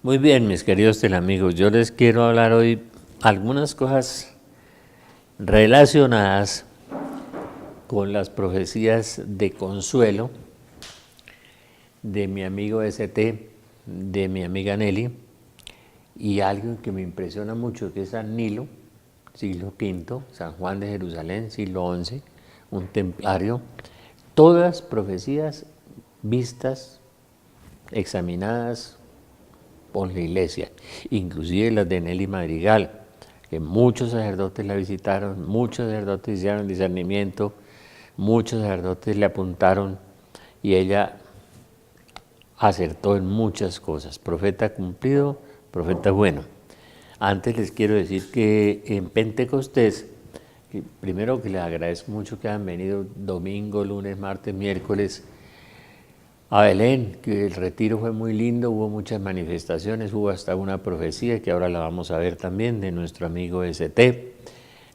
Muy bien, mis queridos telamigos, yo les quiero hablar hoy algunas cosas relacionadas con las profecías de consuelo de mi amigo ST, de mi amiga Nelly, y algo que me impresiona mucho, que es San Nilo, siglo V, San Juan de Jerusalén, siglo XI, un templario, todas profecías vistas, examinadas por la iglesia, inclusive las de Nelly Madrigal, que muchos sacerdotes la visitaron, muchos sacerdotes hicieron discernimiento, muchos sacerdotes le apuntaron y ella acertó en muchas cosas. Profeta cumplido, profeta bueno. Antes les quiero decir que en Pentecostés, primero que les agradezco mucho que hayan venido domingo, lunes, martes, miércoles a Belén, que el retiro fue muy lindo, hubo muchas manifestaciones, hubo hasta una profecía que ahora la vamos a ver también de nuestro amigo ST,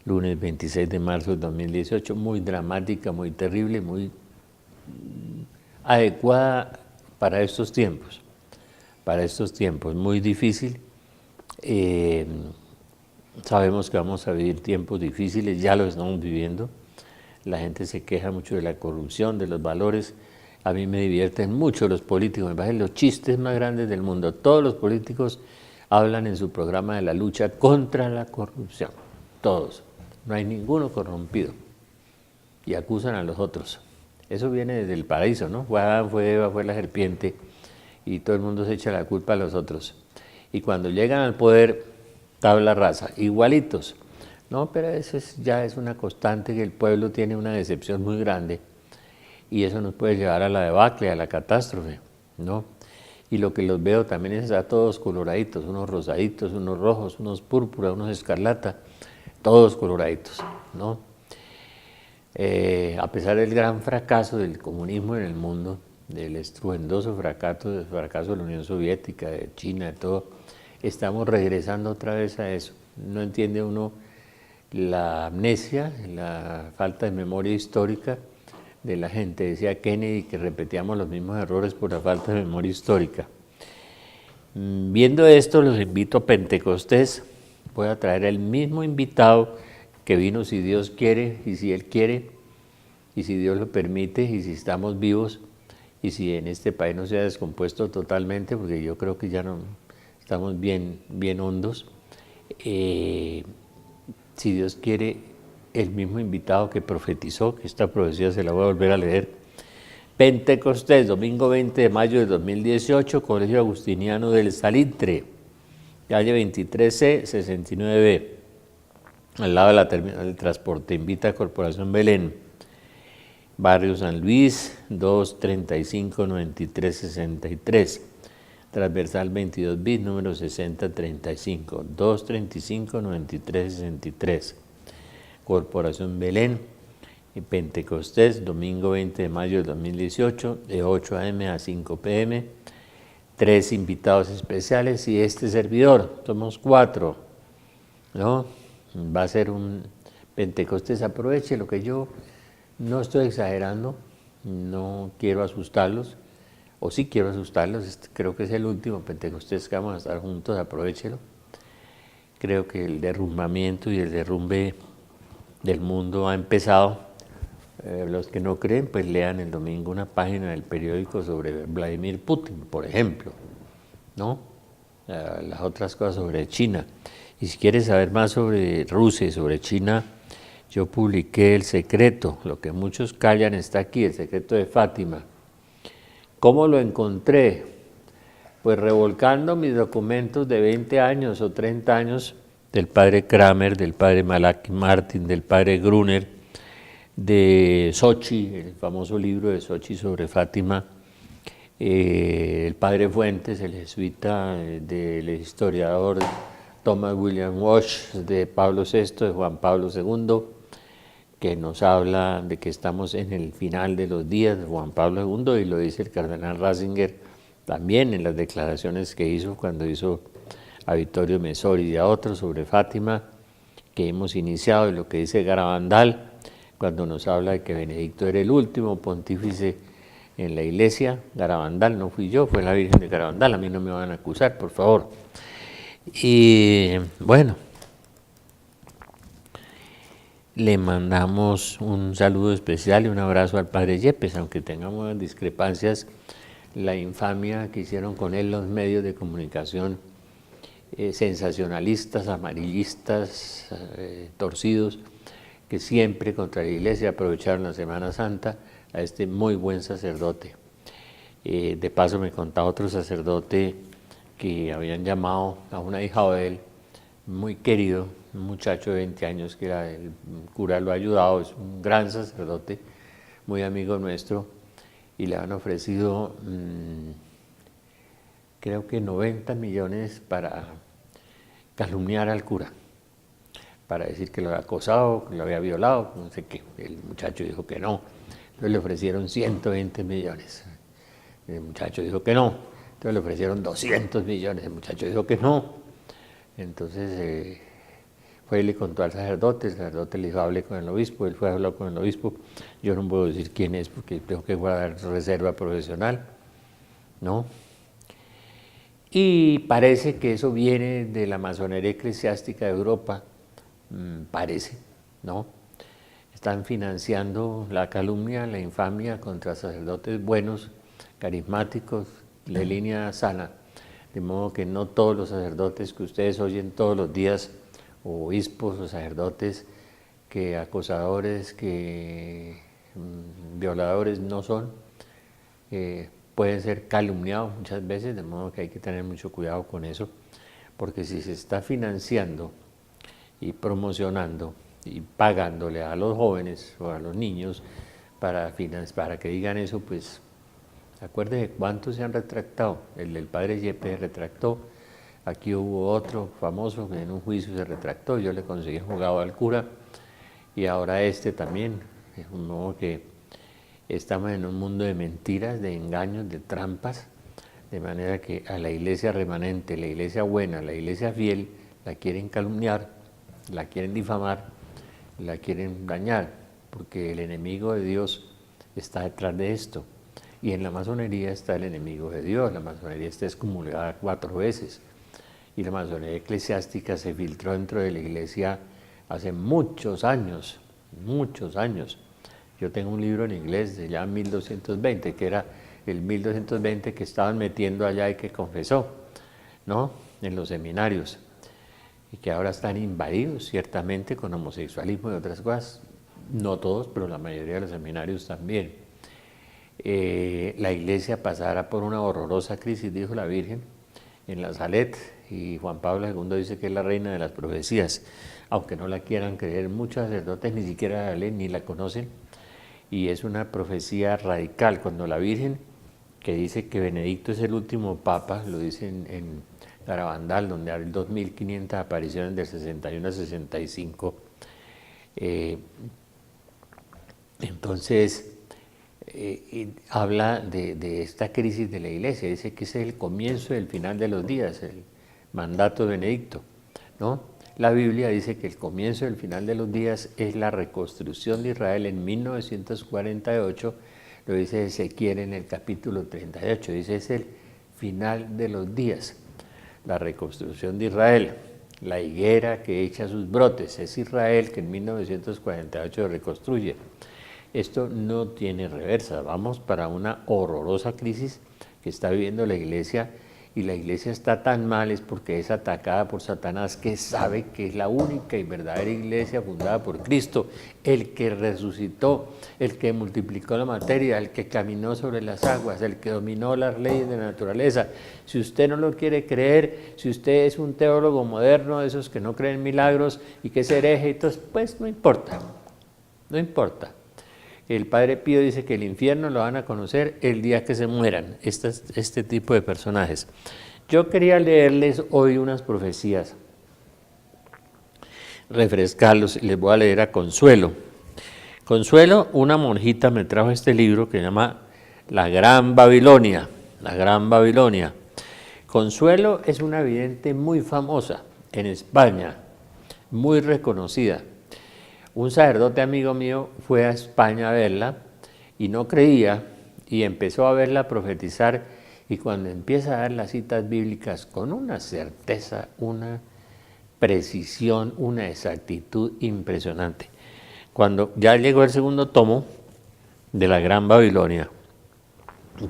lunes 26 de marzo de 2018, muy dramática, muy terrible, muy adecuada para estos tiempos, muy difícil. Sabemos que vamos a vivir tiempos difíciles, ya lo estamos viviendo, la gente se queja mucho de la corrupción, de los valores. A mí me divierten mucho los políticos, me parecen los chistes más grandes del mundo. Todos los políticos hablan en su programa de la lucha contra la corrupción, todos, no hay ninguno corrompido, y acusan a los otros. Eso viene desde el paraíso, ¿no? Fue Adán, fue Eva, fue la serpiente, y todo el mundo se echa la culpa a los otros. Y cuando llegan al poder, tabla rasa, igualitos. No, pero eso ya es una constante, que el pueblo tiene una decepción muy grande, y eso nos puede llevar a la debacle, a la catástrofe, ¿no? Y lo que los veo también es a todos coloraditos, unos rosaditos, unos rojos, unos púrpura, unos escarlata, todos coloraditos, ¿no? A pesar del gran fracaso del comunismo en el mundo, del estruendoso fracaso de la Unión Soviética, de China, de todo, estamos regresando otra vez a eso. No entiende uno la amnesia, la falta de memoria histórica de la gente. Decía Kennedy que repetíamos los mismos errores por la falta de memoria histórica. Viendo esto, los invito a Pentecostés. Voy a traer el mismo invitado que vino, si Dios quiere, y si Él quiere, y si Dios lo permite, y si estamos vivos, y si en este país no se ha descompuesto totalmente, porque yo creo que ya no estamos bien hondos. Si Dios quiere, el mismo invitado que profetizó, que esta profecía se la voy a volver a leer. Pentecostés, domingo 20 de mayo de 2018, Colegio Agustiniano del Salitre, calle 23C, 69B, al lado de la terminal del transporte. Invita a Corporación Belén, Barrio San Luis, 235-9363, transversal 22 bis, número 6035, 235-9363. Corporación Belén, y Pentecostés, domingo 20 de mayo de 2018, de 8 a.m. a 5 p.m., 3 invitados especiales y este servidor, somos 4, ¿no? Va a ser un Pentecostés, aproveche lo que yo no estoy exagerando, no quiero asustarlos, o sí quiero asustarlos, creo que es el último Pentecostés que vamos a estar juntos, aprovechelo. Creo que el derrumbamiento y el derrumbe del mundo ha empezado. Los que no creen, pues lean el domingo una página del periódico sobre Vladimir Putin, por ejemplo, ¿no? Las otras cosas sobre China. Y si quieres saber más sobre Rusia y sobre China, yo publiqué El Secreto, lo que muchos callan está aquí, El Secreto de Fátima. ¿Cómo lo encontré? Pues revolcando mis documentos de 20 años o 30 años, del padre Kramer, del padre Malachi Martin, del padre Gruner, de Sochi, el famoso libro de Sochi sobre Fátima, el padre Fuentes, el jesuita, del historiador Thomas William Walsh, de Pablo VI, de Juan Pablo II, que nos habla de que estamos en el final de los días de Juan Pablo II, y lo dice el cardenal Ratzinger también en las declaraciones que hizo cuando hizo a Vittorio Messori y a otros sobre Fátima, que hemos iniciado, y lo que dice Garabandal cuando nos habla de que Benedicto era el último pontífice en la iglesia. Garabandal no fui yo, fue la Virgen de Garabandal, a mí no me van a acusar, por favor. Y bueno, le mandamos un saludo especial y un abrazo al padre Yepes, aunque tengamos discrepancias, la infamia que hicieron con él los medios de comunicación sensacionalistas, amarillistas, torcidos, que siempre contra la iglesia aprovecharon la Semana Santa a este muy buen sacerdote. De paso me contaba otro sacerdote que habían llamado a una hija de él, muy querido, un muchacho de 20 años que era el cura, lo ha ayudado, es un gran sacerdote, muy amigo nuestro, y le han ofrecido creo que 90 millones para calumniar al cura, para decir que lo había acosado, que lo había violado, no sé qué. El muchacho dijo que no, entonces le ofrecieron 120 millones. El muchacho dijo que no, entonces le ofrecieron 200 millones, el muchacho dijo que no. Entonces fue y le contó al sacerdote, el sacerdote le dijo, hable con el obispo, él fue a hablar con el obispo, yo no puedo decir quién es porque tengo que guardar reserva profesional, ¿no? Y parece que eso viene de la masonería eclesiástica de Europa, parece, ¿no? Están financiando la calumnia, la infamia contra sacerdotes buenos, carismáticos, de línea sana, de modo que no todos los sacerdotes que ustedes oyen todos los días, o obispos o sacerdotes, que acosadores, que violadores no son, pueden ser calumniados muchas veces, de modo que hay que tener mucho cuidado con eso, porque si se está financiando y promocionando y pagándole a los jóvenes o a los niños para que digan eso, pues acuérdense cuántos se han retractado. El del padre Yepes retractó, aquí hubo otro famoso que en un juicio se retractó, yo le conseguí juzgado al cura, y ahora este también, de modo que estamos en un mundo de mentiras, de engaños, de trampas, de manera que a la iglesia remanente, la iglesia buena, la iglesia fiel, la quieren calumniar, la quieren difamar, la quieren dañar, porque el enemigo de Dios está detrás de esto. Y en la masonería está el enemigo de Dios. La masonería está excomulgada 4 veces. Y la masonería eclesiástica se filtró dentro de la iglesia hace muchos años, muchos años. Yo tengo un libro en inglés, se llama 1220, que era el 1220 que estaban metiendo allá y que confesó, ¿no?, en los seminarios, y que ahora están invadidos ciertamente con homosexualismo y otras cosas, no todos, pero la mayoría de los seminarios también. La iglesia pasará por una horrorosa crisis, dijo la Virgen, en la Salet, y Juan Pablo II dice que es la reina de las profecías, aunque no la quieran creer muchos sacerdotes, ni siquiera la leen ni la conocen, y es una profecía radical. Cuando la Virgen, que dice que Benedicto es el último papa, lo dice en Garabandal, donde hay 2500 apariciones del 61 al 65, entonces habla de esta crisis de la iglesia, dice que ese es el comienzo del final de los días, el mandato de Benedicto, ¿no? La Biblia dice que el comienzo del final de los días es la reconstrucción de Israel en 1948, lo dice Ezequiel en el capítulo 38, dice es el final de los días, la reconstrucción de Israel, la higuera que echa sus brotes, es Israel que en 1948 se reconstruye. Esto no tiene reversa, vamos para una horrorosa crisis que está viviendo la iglesia, y la iglesia está tan mal es porque es atacada por Satanás, que sabe que es la única y verdadera iglesia fundada por Cristo, el que resucitó, el que multiplicó la materia, el que caminó sobre las aguas, el que dominó las leyes de la naturaleza. Si usted no lo quiere creer, si usted es un teólogo moderno, de esos que no creen milagros y que es hereje, entonces pues no importa, no importa. El Padre Pío dice que el infierno lo van a conocer el día que se mueran, este tipo de personajes. Yo quería leerles hoy unas profecías, refrescarlos, y les voy a leer a consuelo. Consuelo, una monjita me trajo este libro que se llama La Gran Babilonia, La Gran Babilonia. Consuelo es una vidente muy famosa en España, muy reconocida. Un sacerdote amigo mío fue a España a verla y no creía y empezó a verla profetizar, y cuando empieza a dar las citas bíblicas con una certeza, una precisión, una exactitud impresionante. Cuando ya llegó el segundo tomo de La Gran Babilonia,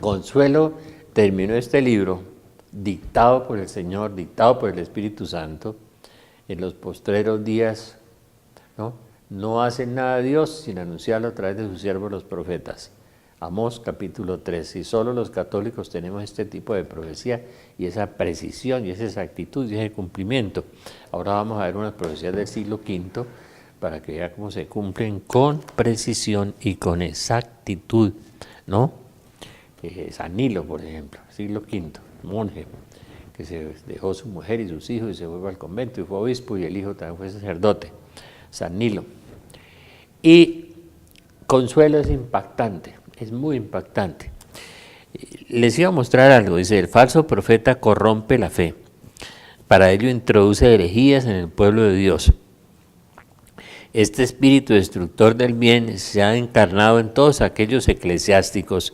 Consuelo terminó este libro dictado por el Señor, dictado por el Espíritu Santo, en los postreros días, no hace nada Dios sin anunciarlo a través de sus siervos los profetas. Amós capítulo 3, y solo los católicos tenemos este tipo de profecía y esa precisión y esa exactitud y ese cumplimiento. Ahora vamos a ver unas profecías del siglo V para que vea cómo se cumplen con precisión y con exactitud, ¿no? San Nilo, por ejemplo, siglo V, monje, que se dejó su mujer y sus hijos y se fue al convento y fue obispo, y el hijo también fue sacerdote, San Nilo. Y Consuelo es impactante, es muy impactante. Les iba a mostrar algo, dice: el falso profeta corrompe la fe, para ello introduce herejías en el pueblo de Dios. Este espíritu destructor del bien se ha encarnado en todos aquellos eclesiásticos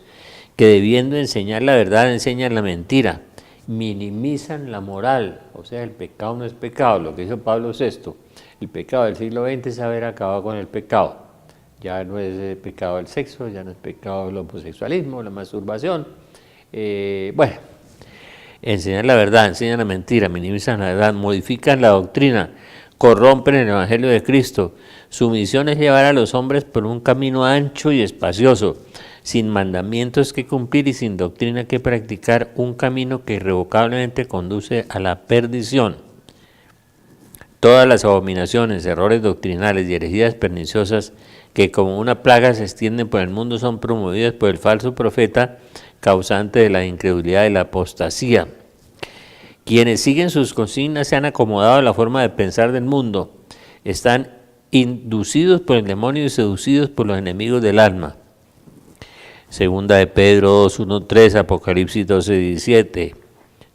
que, debiendo enseñar la verdad, enseñan la mentira, minimizan la moral, o sea, el pecado no es pecado, lo que hizo Pablo VI. El pecado del siglo XX es haber acabado con el pecado. Ya no es pecado el sexo, ya no es pecado el homosexualismo, la masturbación. Bueno, enseñan la verdad, enseñan la mentira, minimizan la verdad, modifican la doctrina, corrompen el Evangelio de Cristo. Su misión es llevar a los hombres por un camino ancho y espacioso, sin mandamientos que cumplir y sin doctrina que practicar, un camino que irrevocablemente conduce a la perdición. Todas las abominaciones, errores doctrinales y herejías perniciosas que como una plaga se extienden por el mundo son promovidas por el falso profeta, causante de la incredulidad y la apostasía. Quienes siguen sus consignas se han acomodado a la forma de pensar del mundo, están inducidos por el demonio y seducidos por los enemigos del alma. Segunda de Pedro 2, 1, 3, Apocalipsis 12, 17,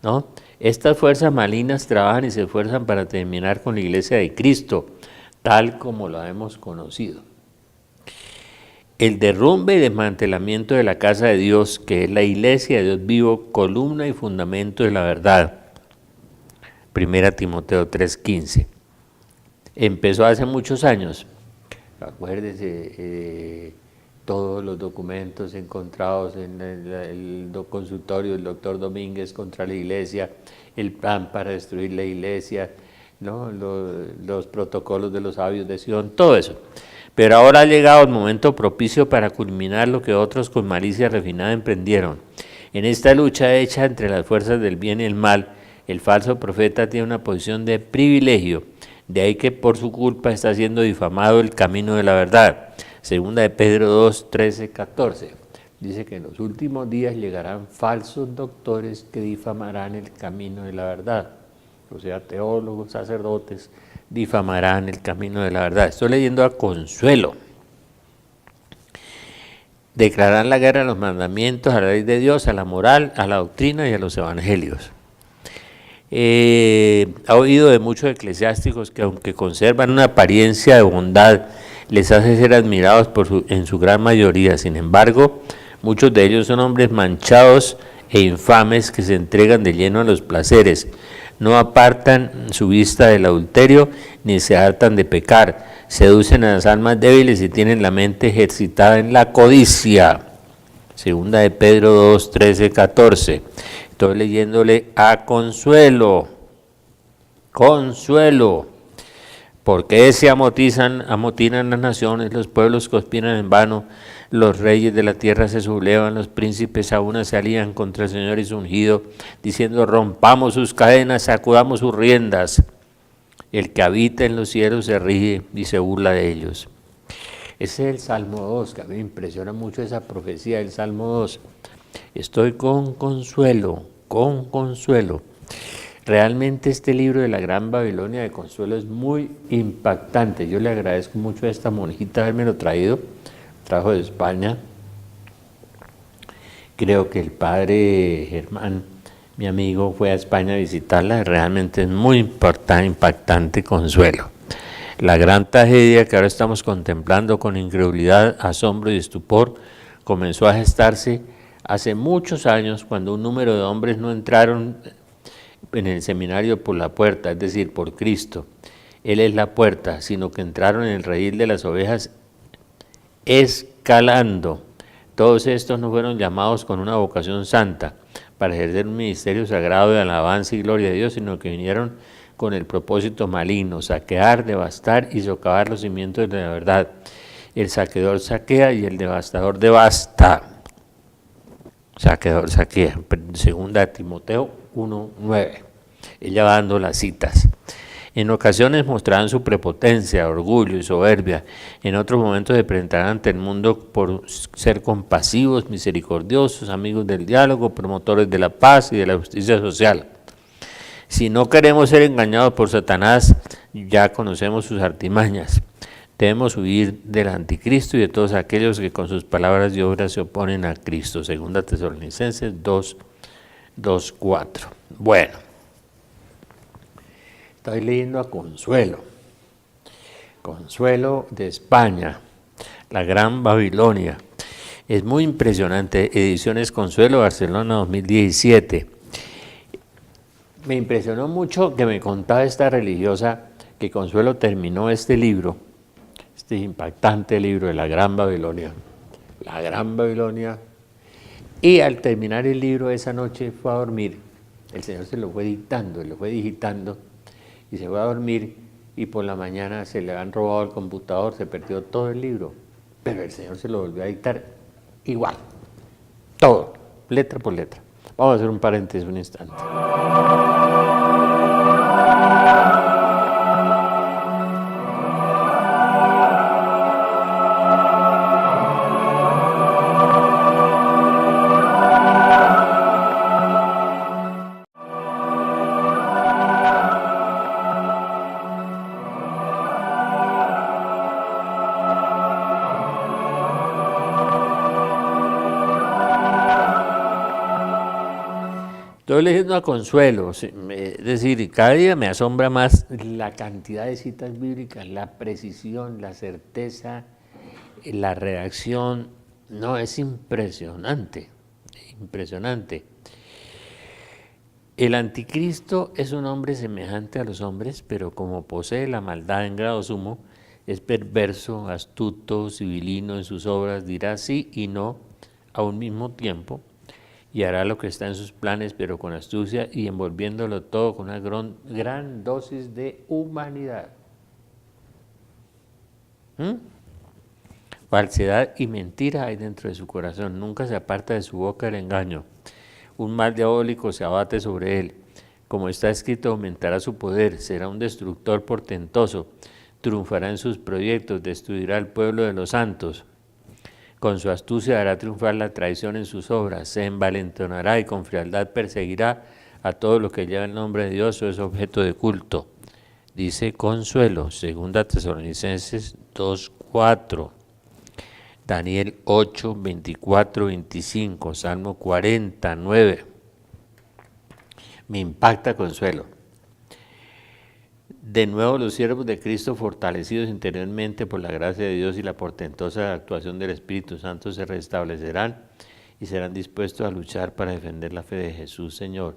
¿no? Estas fuerzas malignas trabajan y se esfuerzan para terminar con la iglesia de Cristo, tal como la hemos conocido. El derrumbe y desmantelamiento de la casa de Dios, que es la iglesia de Dios vivo, columna y fundamento de la verdad. Primera Timoteo 3:15. Empezó hace muchos años. Acuérdese, todos los documentos encontrados en el consultorio del doctor Domínguez contra la iglesia, el plan para destruir la iglesia, ¿no? los protocolos de los sabios de Sion, todo eso. Pero ahora ha llegado el momento propicio para culminar lo que otros con malicia refinada emprendieron. En esta lucha hecha entre las fuerzas del bien y el mal, el falso profeta tiene una posición de privilegio, de ahí que por su culpa está siendo difamado el camino de la verdad. Segunda de Pedro 2, 13, 14. Dice que en los últimos días llegarán falsos doctores que difamarán el camino de la verdad. O sea, teólogos, sacerdotes, difamarán el camino de la verdad. Estoy leyendo a Consuelo. Declararán la guerra a los mandamientos, a la ley de Dios, a la moral, a la doctrina y a los evangelios. Ha oído de muchos eclesiásticos que, aunque conservan una apariencia de bondad, les hace ser admirados en su gran mayoría. Sin embargo, muchos de ellos son hombres manchados e infames que se entregan de lleno a los placeres. No apartan su vista del adulterio ni se hartan de pecar. Seducen a las almas débiles y tienen la mente ejercitada en la codicia. Segunda de Pedro 2, 13, 14. Estoy leyéndole a Consuelo. Consuelo. ¿Por qué se amotinan las naciones? Los pueblos conspiran en vano. Los reyes de la tierra se sublevan, los príncipes a una se alían contra el Señor y su ungido, diciendo: rompamos sus cadenas, sacudamos sus riendas. El que habita en los cielos se ríe y se burla de ellos. Ese es el Salmo 2, que a mí me impresiona mucho esa profecía del Salmo 2. Estoy con consuelo, con consuelo. Realmente este libro de la Gran Babilonia de Consuelo es muy impactante. Yo le agradezco mucho a esta monjita haberme lo traído, trajo de España. Creo que el padre Germán, mi amigo, fue a España a visitarla. Realmente es muy impactante Consuelo. La gran tragedia que ahora estamos contemplando con incredulidad, asombro y estupor comenzó a gestarse hace muchos años, cuando un número de hombres no entraron en el seminario por la puerta, es decir, por Cristo. Él es la puerta, sino que entraron en el redil de las ovejas escalando. Todos estos no fueron llamados con una vocación santa para ejercer un ministerio sagrado de alabanza y gloria a Dios, sino que vinieron con el propósito maligno: saquear, devastar y socavar los cimientos de la verdad. El saqueador saquea y el devastador devasta. Saqueador saquea. Segunda Timoteo 1:9. Ella va dando las citas. En ocasiones mostrarán su prepotencia, orgullo y soberbia. En otros momentos se presentarán ante el mundo por ser compasivos, misericordiosos, amigos del diálogo, promotores de la paz y de la justicia social. Si no queremos ser engañados por Satanás, ya conocemos sus artimañas. Debemos huir del anticristo y de todos aquellos que con sus palabras y obras se oponen a Cristo. Segunda Tesalonicenses 2:4. Bueno, estoy leyendo a Consuelo. Consuelo de España, la Gran Babilonia. Es muy impresionante. Ediciones Consuelo, Barcelona 2017. Me impresionó mucho que me contaba esta religiosa que Consuelo terminó este libro, este impactante libro de la Gran Babilonia, y al terminar el libro esa noche fue a dormir. El Señor se lo fue dictando, y se fue a dormir, y por la mañana se le han robado el computador, se perdió todo el libro, pero el Señor se lo volvió a dictar igual, todo, letra por letra. Vamos a hacer un paréntesis un instante. Estoy leyendo a Consuelo, es decir, cada día me asombra más la cantidad de citas bíblicas, la precisión, la certeza, la redacción. No, es impresionante, impresionante. El anticristo es un hombre semejante a los hombres, pero como posee la maldad en grado sumo, es perverso, astuto, civilino en sus obras, dirá sí y no a un mismo tiempo, y hará lo que está en sus planes, pero con astucia y envolviéndolo todo con una gran dosis de humanidad. Falsedad y mentira hay dentro de su corazón, nunca se aparta de su boca el engaño. Un mal diabólico se abate sobre él. Como está escrito, aumentará su poder, será un destructor portentoso, triunfará en sus proyectos, destruirá al pueblo de los santos. Con su astucia hará triunfar la traición en sus obras, se envalentonará y con frialdad perseguirá a todo lo que lleva el nombre de Dios o es objeto de culto. Dice Consuelo, segunda Tesalonicenses 2:4, Daniel 8, 24, 25, Salmo 49. Me impacta Consuelo. De nuevo los siervos de Cristo, fortalecidos interiormente por la gracia de Dios y la portentosa actuación del Espíritu Santo, se restablecerán y serán dispuestos a luchar para defender la fe de Jesús, Señor.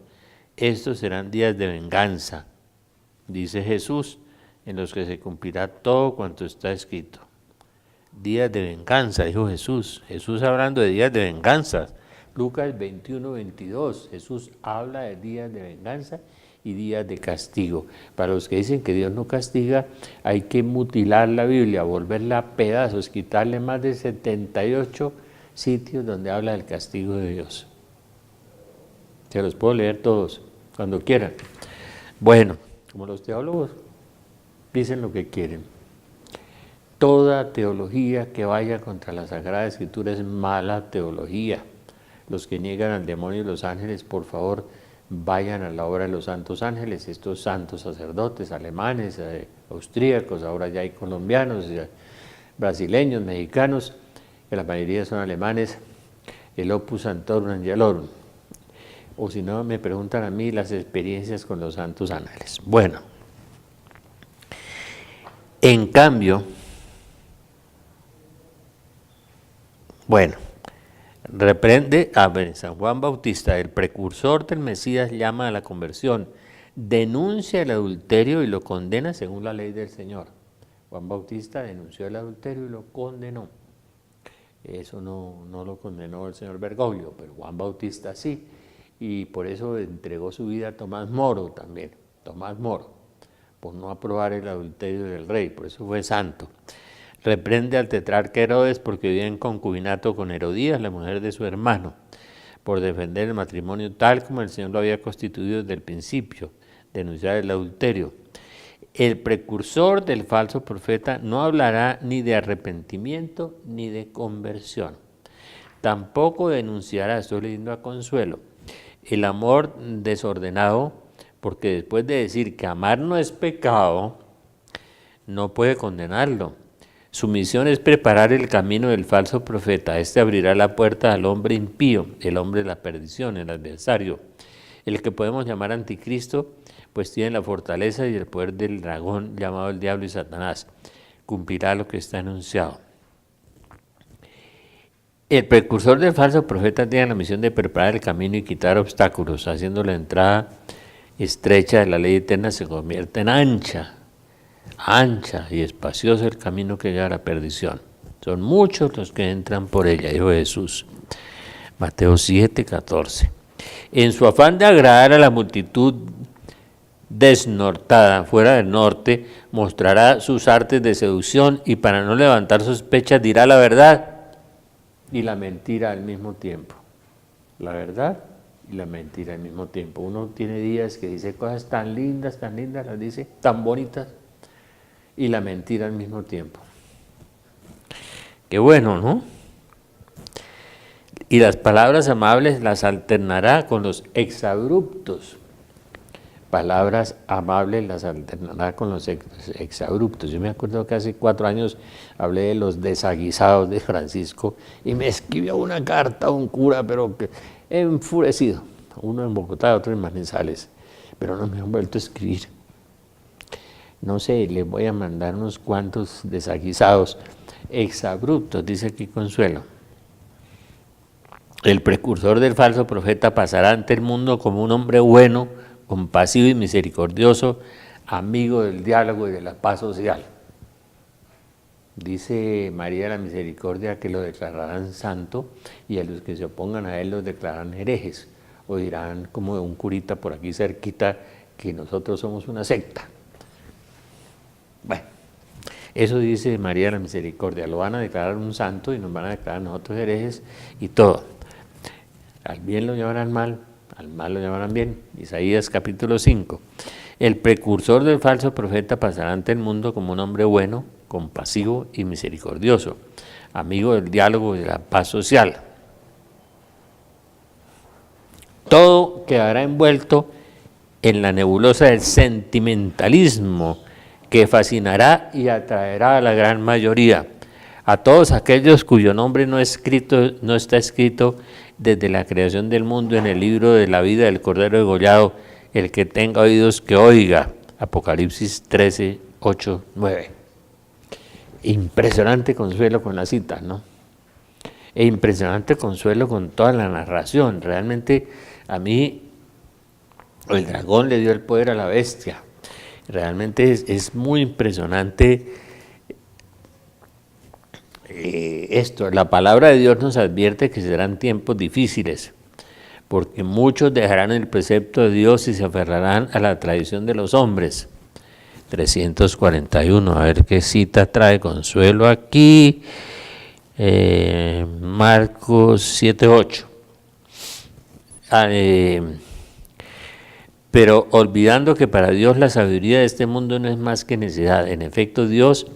Estos serán días de venganza, dice Jesús, en los que se cumplirá todo cuanto está escrito. Días de venganza, dijo Jesús. Jesús hablando de días de venganza. Lucas 21, 22. Jesús habla de días de venganza y días de castigo. Para los que dicen que Dios no castiga, hay que mutilar la Biblia, volverla a pedazos, quitarle más de 78 sitios donde habla del castigo de Dios. Se los puedo leer todos, cuando quieran. Bueno, como los teólogos dicen lo que quieren. Toda teología que vaya contra la Sagrada Escritura es mala teología. Los que niegan al demonio y los ángeles, por favor, vayan a la obra de los santos ángeles, estos santos sacerdotes alemanes, austríacos, ahora ya hay colombianos, brasileños, mexicanos, que la mayoría son alemanes, el Opus Sanctorum Angelorum. O si no, me preguntan a mí las experiencias con los santos ángeles. Bueno, en cambio, reprende a San Juan Bautista, el precursor del Mesías, llama a la conversión, denuncia el adulterio y lo condena según la ley del Señor. Juan Bautista denunció el adulterio y lo condenó. Eso no lo condenó el señor Bergoglio, pero Juan Bautista sí, y por eso entregó su vida a Tomás Moro también, Tomás Moro, por no aprobar el adulterio del rey, por eso fue santo. Reprende al tetrarca Herodes porque vivía en concubinato con Herodías, la mujer de su hermano, por defender el matrimonio tal como el Señor lo había constituido desde el principio, denunciar el adulterio. El precursor del falso profeta no hablará ni de arrepentimiento ni de conversión. Tampoco denunciará, estoy leyendo a Consuelo, el amor desordenado, porque después de decir que amar no es pecado, no puede condenarlo. Su misión es preparar el camino del falso profeta. Este abrirá la puerta al hombre impío, el hombre de la perdición, el adversario. El que podemos llamar anticristo, pues tiene la fortaleza y el poder del dragón llamado el diablo y Satanás. Cumplirá lo que está anunciado. El precursor del falso profeta tiene la misión de preparar el camino y quitar obstáculos, haciendo la entrada estrecha de la ley eterna se convierte en ancha y espacioso el camino que lleva a la perdición. Son muchos los que entran por ella, dijo Jesús. Mateo 7, 14. En su afán de agradar a la multitud desnortada fuera del norte, mostrará sus artes de seducción y para no levantar sospechas dirá la verdad y la mentira al mismo tiempo. La verdad y la mentira al mismo tiempo. Uno tiene días que dice cosas tan lindas, las dice, tan bonitas, y la mentira al mismo tiempo. Qué bueno, ¿no? Y las palabras amables las alternará con los exabruptos. Palabras amables las alternará con los exabruptos. Yo me acuerdo que hace 4 años hablé de los desaguisados de Francisco y me escribió una carta a un cura, pero que enfurecido. Uno en Bogotá, otro en Manizales, pero no me han vuelto a escribir. No sé, les voy a mandar unos cuantos desaguisados, exabruptos, dice aquí Consuelo. El precursor del falso profeta pasará ante el mundo como un hombre bueno, compasivo y misericordioso, amigo del diálogo y de la paz social. Dice María de la Misericordia que lo declararán santo y a los que se opongan a él los declararán herejes, o dirán como de un curita por aquí cerquita que nosotros somos una secta. Bueno, eso dice María de la Misericordia, lo van a declarar un santo y nos van a declarar nosotros herejes y todo. Al bien lo llamarán mal, al mal lo llamarán bien. Isaías capítulo 5. El precursor del falso profeta pasará ante el mundo como un hombre bueno, compasivo y misericordioso, amigo del diálogo y de la paz social. Todo quedará envuelto en la nebulosa del sentimentalismo que fascinará y atraerá a la gran mayoría, a todos aquellos cuyo nombre no está escrito desde la creación del mundo en el libro de la vida del Cordero degollado. El que tenga oídos que oiga. Apocalipsis 13, 8, 9. Impresionante Consuelo con la cita, ¿no? E impresionante Consuelo con toda la narración. Realmente a mí el dragón le dio el poder a la bestia. Realmente es muy impresionante esto. La palabra de Dios nos advierte que serán tiempos difíciles, porque muchos dejarán el precepto de Dios y se aferrarán a la tradición de los hombres. 341, a ver qué cita trae Consuelo aquí. Marcos 7, 8. Pero olvidando que para Dios la sabiduría de este mundo no es más que necedad. En efecto, Dios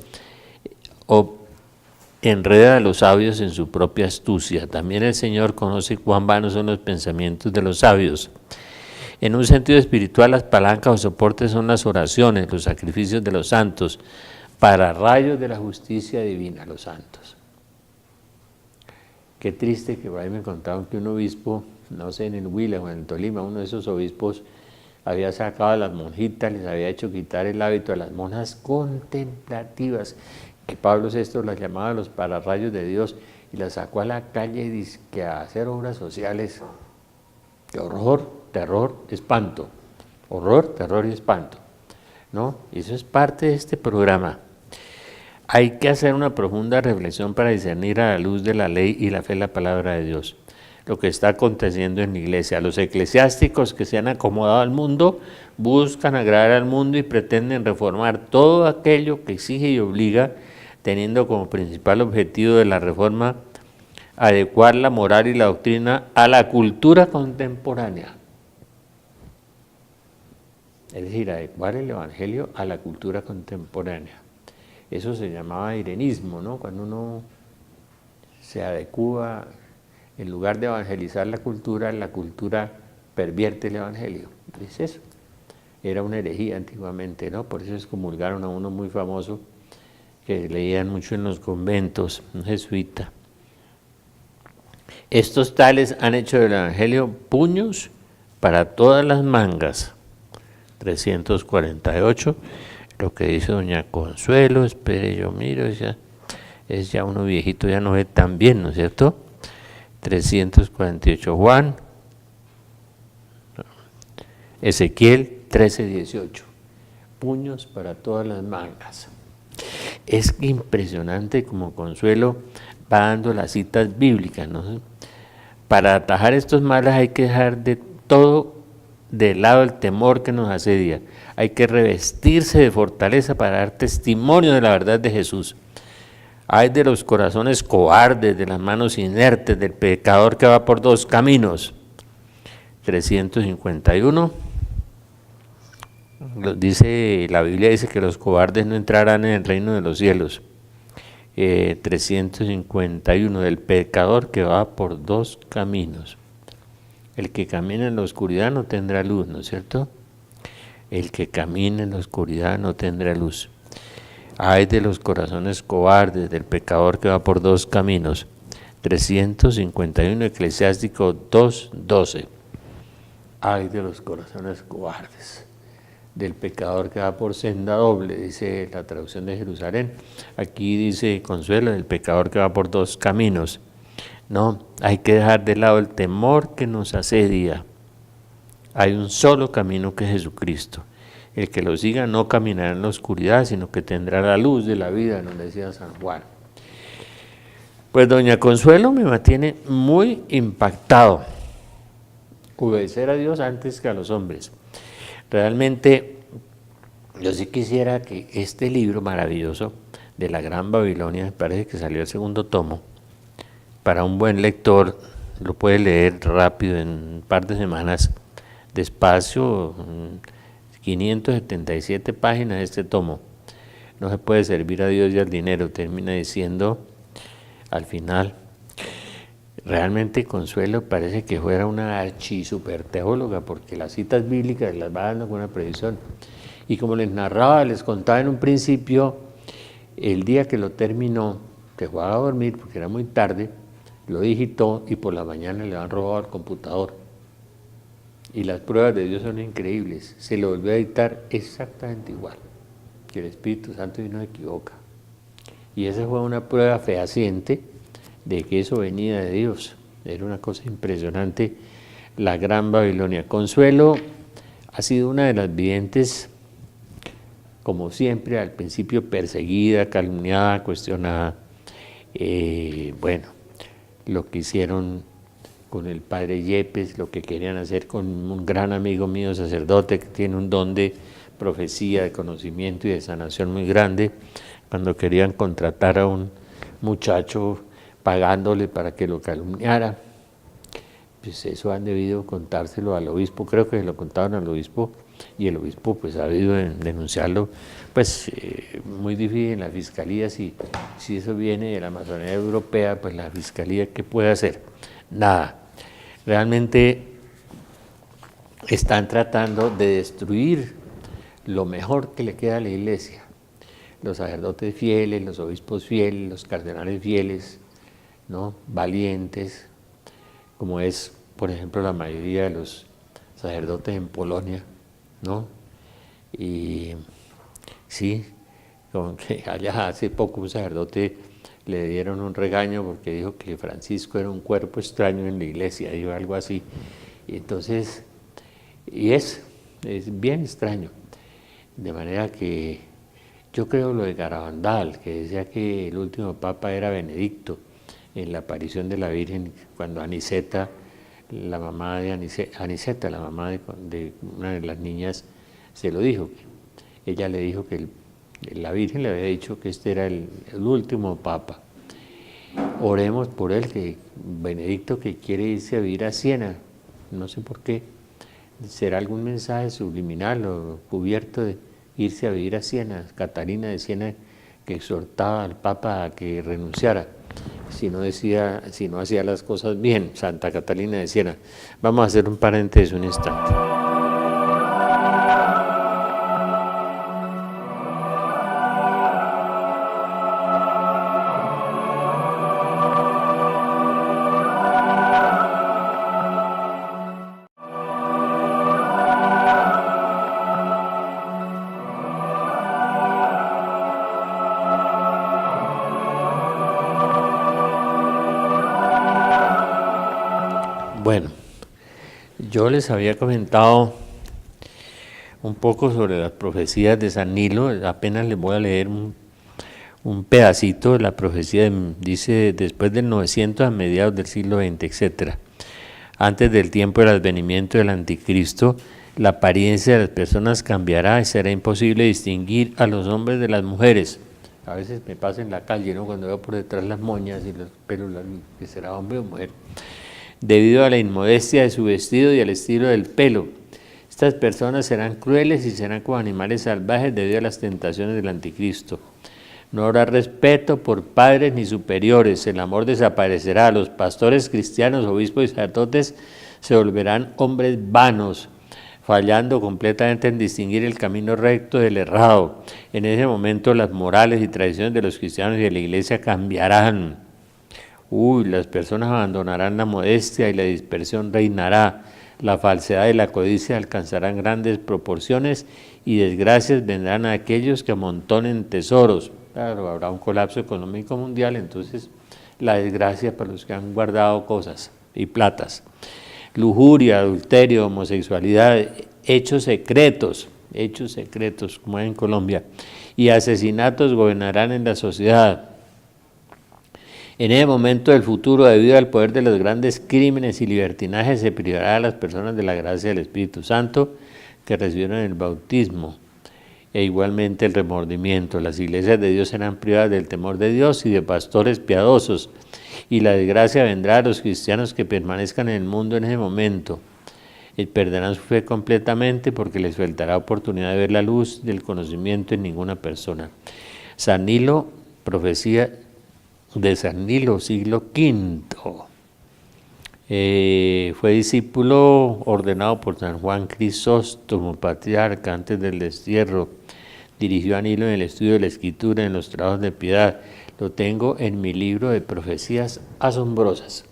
enreda a los sabios en su propia astucia. También el Señor conoce cuán vanos son los pensamientos de los sabios. En un sentido espiritual, las palancas o soportes son las oraciones, los sacrificios de los santos, para rayos de la justicia divina, los santos. Qué triste que por ahí me contaron que un obispo, no sé, en el Huila o en el Tolima, uno de esos obispos había sacado a las monjitas, les había hecho quitar el hábito a las monjas contemplativas, que Pablo VI las llamaba los pararrayos de Dios, y las sacó a la calle y dice que a hacer obras sociales. ¡Qué horror, terror, espanto! Horror, terror y espanto, ¿no? Y eso es parte de este programa. Hay que hacer una profunda reflexión para discernir a la luz de la ley y la fe en la palabra de Dios lo que está aconteciendo en la iglesia. Los eclesiásticos que se han acomodado al mundo buscan agradar al mundo y pretenden reformar todo aquello que exige y obliga, teniendo como principal objetivo de la reforma adecuar la moral y la doctrina a la cultura contemporánea. Es decir, adecuar el evangelio a la cultura contemporánea. Eso se llamaba irenismo, ¿no? Cuando uno se adecúa, en lugar de evangelizar la cultura pervierte el evangelio. Es eso. Era una herejía antiguamente, ¿no? Por eso excomulgaron a uno muy famoso que leían mucho en los conventos, un jesuita. Estos tales han hecho del evangelio puños para todas las mangas. 348, lo que dice doña Consuelo, espere yo miro, es ya uno viejito, ya no ve tan bien, ¿no es cierto? 348, Juan, Ezequiel 13:18, puños para todas las mangas. Es impresionante como Consuelo va dando las citas bíblicas, ¿no? Para atajar estos males hay que dejar de todo de lado el temor que nos asedia. Hay que revestirse de fortaleza para dar testimonio de la verdad de Jesús. Ay de los corazones cobardes, de las manos inertes, del pecador que va por dos caminos. 351. Dice, la Biblia dice que los cobardes no entrarán en el reino de los cielos. 351, del pecador que va por dos caminos. El que camina en la oscuridad no tendrá luz, ¿no es cierto? El que camina en la oscuridad no tendrá luz. Ay de los corazones cobardes, del pecador que va por dos caminos. 351, Eclesiástico 2:12. Ay de los corazones cobardes, del pecador que va por senda doble, dice la traducción de Jerusalén. Aquí dice Consuelo, del pecador que va por dos caminos. No, hay que dejar de lado el temor que nos asedia. Hay un solo camino que es Jesucristo. El que lo siga no caminará en la oscuridad, sino que tendrá la luz de la vida, nos decía San Juan. Pues doña Consuelo me mantiene muy impactado. Obedecer a Dios antes que a los hombres. Realmente, yo sí quisiera que este libro maravilloso de la Gran Babilonia, me parece que salió el segundo tomo, para un buen lector, lo puede leer rápido en un par de semanas, despacio, 577 páginas de este tomo. No se puede servir a Dios y al dinero, termina diciendo al final. Realmente Consuelo parece que fuera una archi-super teóloga, porque las citas bíblicas las va dando con una precisión. Y como les narraba, les contaba en un principio, el día que lo terminó, se fue a dormir porque era muy tarde, lo digitó y por la mañana le han robado el computador. Y las pruebas de Dios son increíbles. Se lo volvió a dictar exactamente igual, que el Espíritu Santo no se equivoca. Y esa fue una prueba fehaciente de que eso venía de Dios. Era una cosa impresionante, la Gran Babilonia. Consuelo ha sido una de las videntes, como siempre, al principio perseguida, calumniada, cuestionada. Bueno, lo que hicieron con el padre Yepes, lo que querían hacer con un gran amigo mío, sacerdote, que tiene un don de profecía, de conocimiento y de sanación muy grande, cuando querían contratar a un muchacho pagándole para que lo calumniara. Pues eso han debido contárselo al obispo, creo que se lo contaron al obispo, y el obispo pues ha debido denunciarlo, pues muy difícil en la fiscalía, si eso viene de la masonería europea, pues la fiscalía ¿qué puede hacer? Nada. Realmente están tratando de destruir lo mejor que le queda a la iglesia. Los sacerdotes fieles, los obispos fieles, los cardenales fieles, ¿no? Valientes, como es, por ejemplo, la mayoría de los sacerdotes en Polonia, ¿no? Y sí, como que allá hace poco un sacerdote le dieron un regaño porque dijo que Francisco era un cuerpo extraño en la iglesia, dijo algo así. Y entonces, y es bien extraño. De manera que yo creo lo de Garabandal, que decía que el último papa era Benedicto, en la aparición de la Virgen, cuando Aniceta, la mamá de Aniceta, la mamá de una de las niñas, se lo dijo. Ella le dijo que la Virgen le había dicho que este era el último papa. Oremos por él, que Benedicto, que quiere irse a vivir a Siena, no sé por qué, será algún mensaje subliminal o cubierto de irse a vivir a Siena. Catalina de Siena, que exhortaba al Papa a que renunciara si no hacía las cosas bien. Santa Catalina de Siena. Vamos a hacer un paréntesis un instante. Bueno, yo les había comentado un poco sobre las profecías de San Nilo. Apenas les voy a leer un pedacito de la profecía. Dice: después del 900, a mediados del siglo XX, etc., antes del tiempo del advenimiento del anticristo, la apariencia de las personas cambiará y será imposible distinguir a los hombres de las mujeres. A veces me pasa en la calle, ¿no?, cuando veo por detrás las moñas y los pelos, que será hombre o mujer, debido a la inmodestia de su vestido y al estilo del pelo. Estas personas serán crueles y serán como animales salvajes debido a las tentaciones del anticristo. No habrá respeto por padres ni superiores, el amor desaparecerá, los pastores cristianos, obispos y sacerdotes se volverán hombres vanos, fallando completamente en distinguir el camino recto del errado. En ese momento las morales y tradiciones de los cristianos y de la iglesia cambiarán. Las personas abandonarán la modestia y la dispersión reinará. La falsedad y la codicia alcanzarán grandes proporciones y desgracias vendrán a aquellos que amontonen tesoros. Claro, habrá un colapso económico mundial, entonces la desgracia para los que han guardado cosas y platas. Lujuria, adulterio, homosexualidad, hechos secretos como hay en Colombia, y asesinatos gobernarán en la sociedad. En ese momento del futuro, debido al poder de los grandes crímenes y libertinajes, se privará a las personas de la gracia del Espíritu Santo que recibieron el bautismo e igualmente el remordimiento. Las iglesias de Dios serán privadas del temor de Dios y de pastores piadosos, y la desgracia vendrá a los cristianos que permanezcan en el mundo en ese momento. Perderán su fe completamente porque les faltará oportunidad de ver la luz del conocimiento en ninguna persona. San Nilo, profecía de San Nilo, siglo V. Fue discípulo ordenado por San Juan Crisóstomo, patriarca, antes del destierro. Dirigió a Nilo en el estudio de la Escritura, en los trabajos de piedad. Lo tengo en mi libro de profecías asombrosas.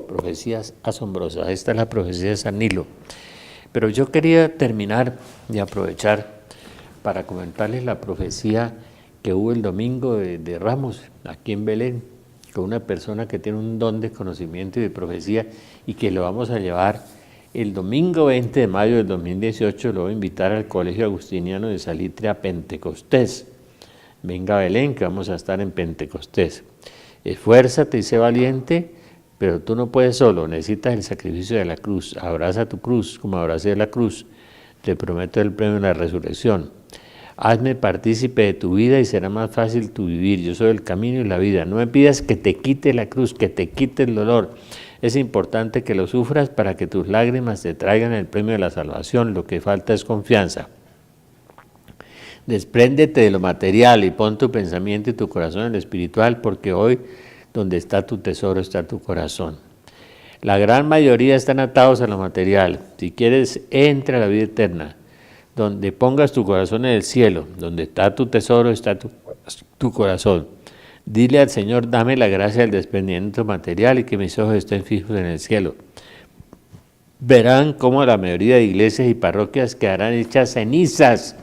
Profecías asombrosas. Esta es la profecía de San Nilo. Pero yo quería terminar y aprovechar para comentarles la profecía que hubo el domingo de Ramos, aquí en Belén, con una persona que tiene un don de conocimiento y de profecía, y que lo vamos a llevar el domingo 20 de mayo del 2018, lo voy a invitar al Colegio Agustiniano de Salitre a Pentecostés. Venga a Belén, que vamos a estar en Pentecostés. Esfuérzate y sé valiente, pero tú no puedes solo, necesitas el sacrificio de la cruz. Abraza tu cruz como abracé la cruz. Te prometo el premio de la resurrección. Hazme partícipe de tu vida y será más fácil tu vivir. Yo soy el camino y la vida. No me pidas que te quite la cruz, que te quite el dolor. Es importante que lo sufras para que tus lágrimas te traigan el premio de la salvación. Lo que falta es confianza. Despréndete de lo material y pon tu pensamiento y tu corazón en lo espiritual, porque hoy donde está tu tesoro está tu corazón. La gran mayoría están atados a lo material. Si quieres, entra a la vida eterna. Donde pongas tu corazón en el cielo, donde está tu tesoro, está tu corazón. Dile al Señor, dame la gracia del desprendimiento material y que mis ojos estén fijos en el cielo. Verán cómo la mayoría de iglesias y parroquias quedarán hechas cenizas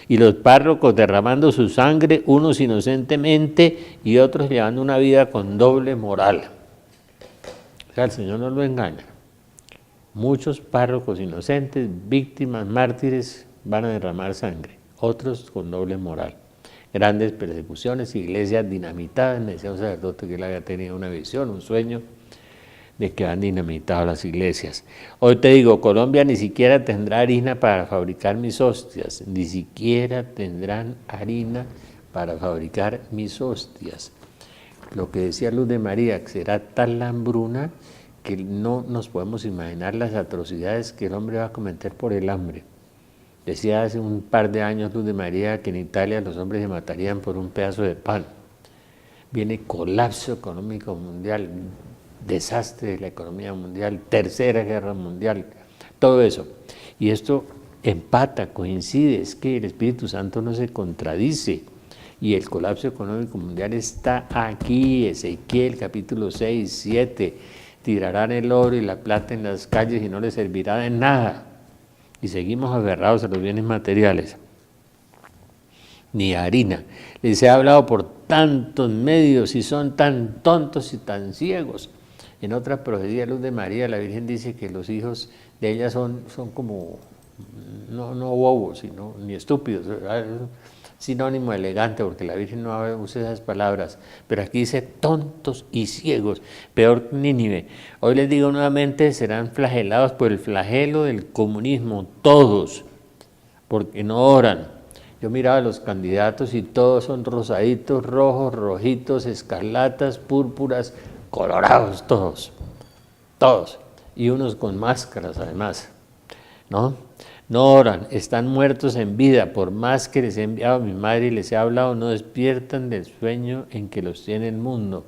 y los párrocos derramando su sangre, unos inocentemente y otros llevando una vida con doble moral. O sea, el Señor no lo engaña. Muchos párrocos inocentes, víctimas, mártires, van a derramar sangre, otros con doble moral. Grandes persecuciones, iglesias dinamitadas. Me decía un sacerdote que él había tenido una visión, un sueño, de que han dinamitado las iglesias. Hoy te digo, Colombia ni siquiera tendrá harina para fabricar mis hostias, ni siquiera tendrán harina para fabricar mis hostias. Lo que decía Luz de María, que será tal la hambruna que no nos podemos imaginar las atrocidades que el hombre va a cometer por el hambre. Decía hace un par de años Luz de María que en Italia los hombres se matarían por un pedazo de pan. Viene colapso económico mundial, desastre de la economía mundial, tercera guerra mundial, todo eso. Y esto empata, coincide, es que el Espíritu Santo no se contradice. Y el colapso económico mundial está aquí, Ezequiel capítulo 6, 7, tirarán el oro y la plata en las calles y no les servirá de nada. Y seguimos aferrados a los bienes materiales. Ni harina. Les he hablado por tantos medios y son tan tontos y tan ciegos. En otra profecía, Luz de María, la Virgen dice que los hijos de ella son como, no bobos, sino, ni estúpidos. Sinónimo elegante, porque la Virgen no usa esas palabras, pero aquí dice tontos y ciegos, peor que Nínive. Hoy les digo nuevamente, serán flagelados por el flagelo del comunismo, todos, porque no oran. Yo miraba a los candidatos y todos son rosaditos, rojos, rojitos, escarlatas, púrpuras, colorados todos, y unos con máscaras además, ¿no? No oran, están muertos en vida, por más que les he enviado a mi madre y les he hablado, no despiertan del sueño en que los tiene el mundo.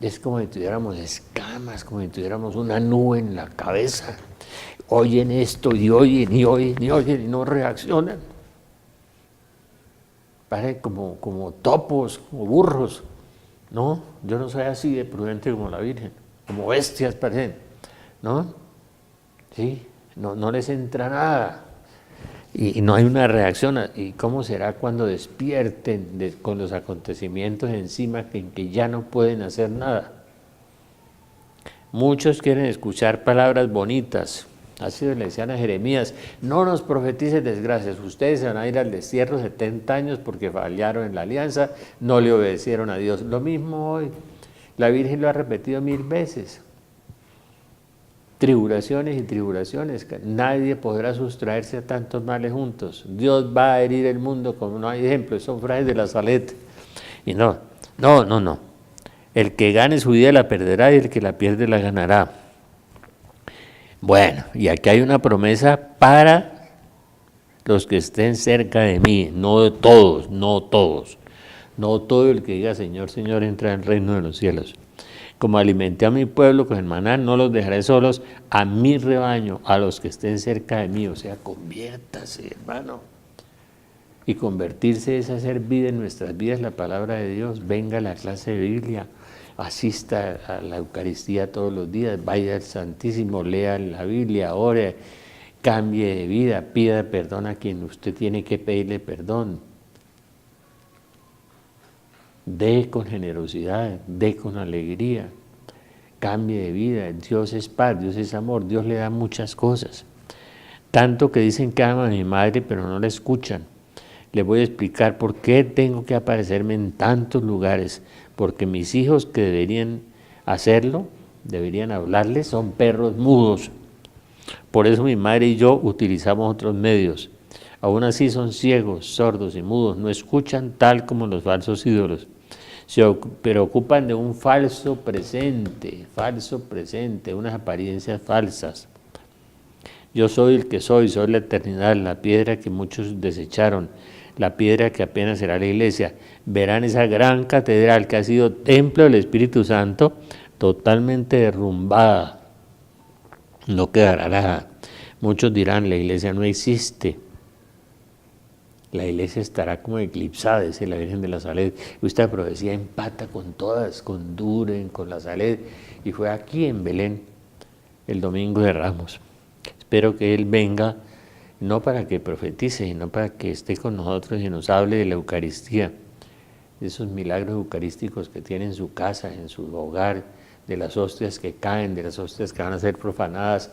Es como si tuviéramos escamas, como si tuviéramos una nube en la cabeza. Oyen esto y oyen y oyen y oyen y no reaccionan. Parecen como topos, como burros. No, yo no soy así de prudente como la Virgen, como bestias parecen, ¿no? Sí. No les entra nada y no hay una reacción. ¿Y cómo será cuando despierten con los acontecimientos encima en que ya no pueden hacer nada? Muchos quieren escuchar palabras bonitas. Así le decían a Jeremías, no nos profetices desgracias, ustedes se van a ir al destierro 70 años porque fallaron en la alianza, no le obedecieron a Dios. Lo mismo hoy, la Virgen lo ha repetido 1000 veces. Tribulaciones y tribulaciones, nadie podrá sustraerse a tantos males juntos. Dios va a herir el mundo como no hay ejemplo, son frases de la Salette. Y no. El que gane su vida la perderá y el que la pierde la ganará. Bueno, y aquí hay una promesa para los que estén cerca de mí, no todos. No todo el que diga Señor, Señor entra en el reino de los cielos. Como alimenté a mi pueblo con el maná, no los dejaré solos, a mi rebaño, a los que estén cerca de mí. O sea, conviértase, hermano. Y convertirse es hacer vida en nuestras vidas, la palabra de Dios. Venga a la clase de Biblia, asista a la Eucaristía todos los días, vaya al Santísimo, lea la Biblia, ore, cambie de vida, pida perdón a quien usted tiene que pedirle perdón. Dé con generosidad, dé con alegría, cambie de vida. Dios es paz, Dios es amor, Dios le da muchas cosas. Tanto que dicen que aman a mi madre, pero no la escuchan. Les voy a explicar por qué tengo que aparecerme en tantos lugares, porque mis hijos que deberían hacerlo, deberían hablarles, son perros mudos. Por eso mi madre y yo utilizamos otros medios. Aún así son ciegos, sordos y mudos, no escuchan tal como los falsos ídolos. Se preocupan de un falso presente, unas apariencias falsas. Yo soy el que soy la eternidad, la piedra que muchos desecharon, la piedra que apenas será la iglesia. Verán esa gran catedral que ha sido templo del Espíritu Santo, totalmente derrumbada, no quedará nada. Muchos dirán, la iglesia no existe. La iglesia estará como eclipsada, dice la Virgen de la Saled. Esta profecía empata con todas, con Duren, con la Saled, y fue aquí en Belén, el domingo de Ramos. Espero que Él venga, no para que profetice, sino para que esté con nosotros y nos hable de la Eucaristía, de esos milagros eucarísticos que tiene en su casa, en su hogar, de las hostias que caen, de las hostias que van a ser profanadas.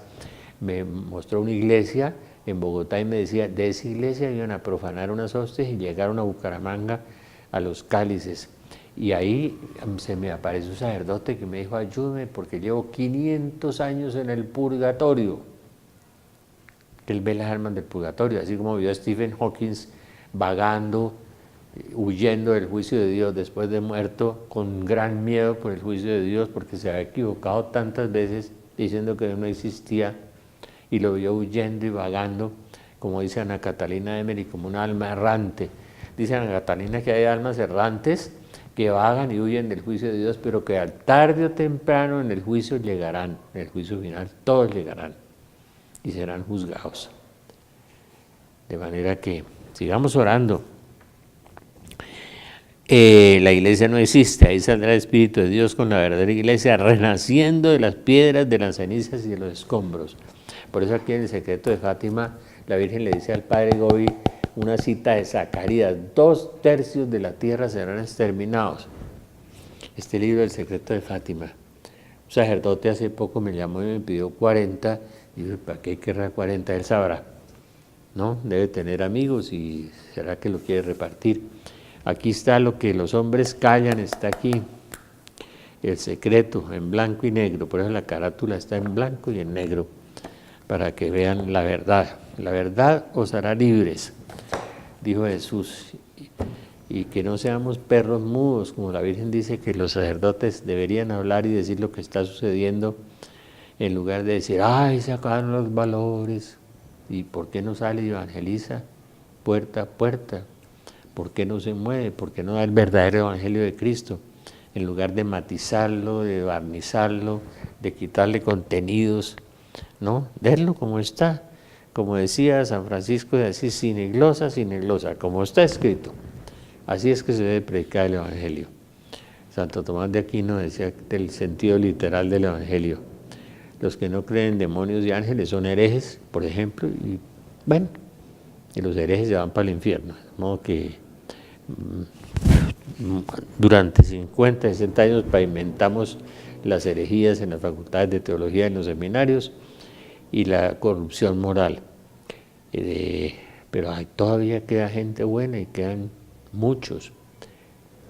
Me mostró una iglesia en Bogotá y me decía, de esa iglesia iban a profanar unas hostias y llegaron a Bucaramanga a los cálices. Y ahí se me apareció un sacerdote que me dijo, ayúdeme porque llevo 500 años en el purgatorio. Que él ve las almas del purgatorio, así como vio a Stephen Hawking vagando, huyendo del juicio de Dios después de muerto, con gran miedo por el juicio de Dios, porque se había equivocado tantas veces diciendo que no existía, y lo vio huyendo y vagando, como dice Ana Catalina Emery, como un alma errante. Dice Ana Catalina que hay almas errantes que vagan y huyen del juicio de Dios, pero que tarde o temprano en el juicio llegarán, en el juicio final todos llegarán y serán juzgados. De manera que sigamos orando. La iglesia no existe, ahí saldrá el Espíritu de Dios con la verdadera iglesia, renaciendo de las piedras, de las cenizas y de los escombros. Por eso aquí en el secreto de Fátima, la Virgen le dice al Padre Gobi una cita de Zacarías, 2/3 de la tierra serán exterminados. Este libro del secreto de Fátima. Un sacerdote hace poco me llamó y me pidió 40, y dije, ¿para qué querrá 40? Él sabrá, ¿no? Debe tener amigos y será que lo quiere repartir. Aquí está lo que los hombres callan, está aquí, el secreto, en blanco y negro, por eso la carátula está en blanco y en negro, para que vean la verdad. La verdad os hará libres, dijo Jesús, y que no seamos perros mudos, como la Virgen dice que los sacerdotes deberían hablar y decir lo que está sucediendo, en lugar de decir, ay, se acabaron los valores, ¿y por qué no sale y evangeliza puerta a puerta? ¿Por qué no se mueve? ¿Por qué no da el verdadero evangelio de Cristo? En lugar de matizarlo, de barnizarlo, de quitarle contenidos, ¿no? Verlo como está. Como decía San Francisco de Asís, sin glosa, como está escrito. Así es que se debe predicar el evangelio. Santo Tomás de Aquino decía del sentido literal del evangelio. Los que no creen en demonios y ángeles son herejes, por ejemplo, y bueno, y los herejes se van para el infierno. De modo que durante 50, 60 años pavimentamos las herejías en las facultades de teología, en los seminarios, y la corrupción moral. Pero todavía queda gente buena y quedan muchos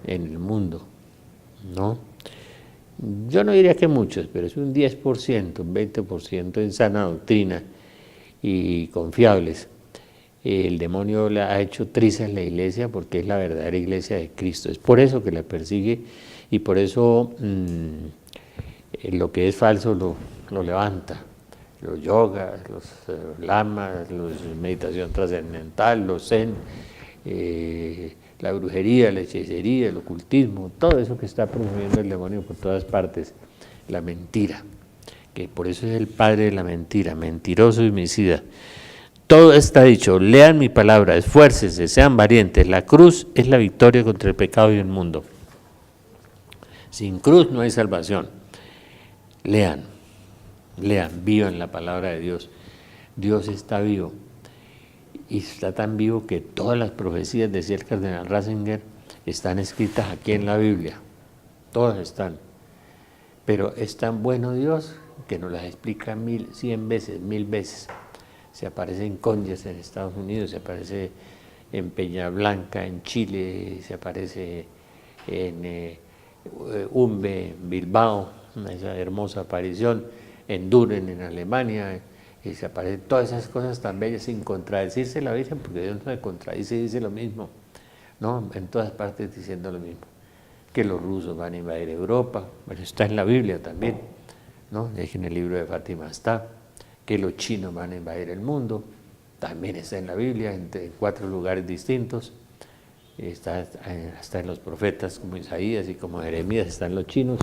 en el mundo, ¿no? Yo no diría que muchos, pero es un 10%, un 20% en sana doctrina y confiables. El demonio ha hecho trizas en la iglesia porque es la verdadera iglesia de Cristo. Es por eso que la persigue y por eso lo que es falso lo levanta. Los yogas, los lamas, los meditación trascendental, los zen, la brujería, la hechicería, el ocultismo, todo eso que está promoviendo el demonio por todas partes, la mentira, que por eso es el padre de la mentira, mentiroso y homicida. Todo está dicho, lean mi palabra, esfuércense, sean valientes, la cruz es la victoria contra el pecado y el mundo. Sin cruz no hay salvación. Lean, vivan la palabra de Dios. Dios está vivo. Y está tan vivo que todas las profecías, decía el cardenal Ratzinger, están escritas aquí en la Biblia. Todas están. Pero es tan bueno Dios que nos las explica 100 veces, 1000 veces. Se aparece en Conyers en Estados Unidos, se aparece en Peña Blanca en Chile, se aparece en Umbe, en Bilbao, esa hermosa aparición, en Düren en Alemania, y se aparecen todas esas cosas tan bellas sin contradecirse la Virgen, porque Dios no se contradice y dice lo mismo, ¿no? En todas partes diciendo lo mismo, que los rusos van a invadir Europa, bueno, está en la Biblia también, ¿no? En el libro de Fátima está, que los chinos van a invadir el mundo, también está en la Biblia, en 4 lugares distintos, está en los profetas como Isaías y como Jeremías, están los chinos,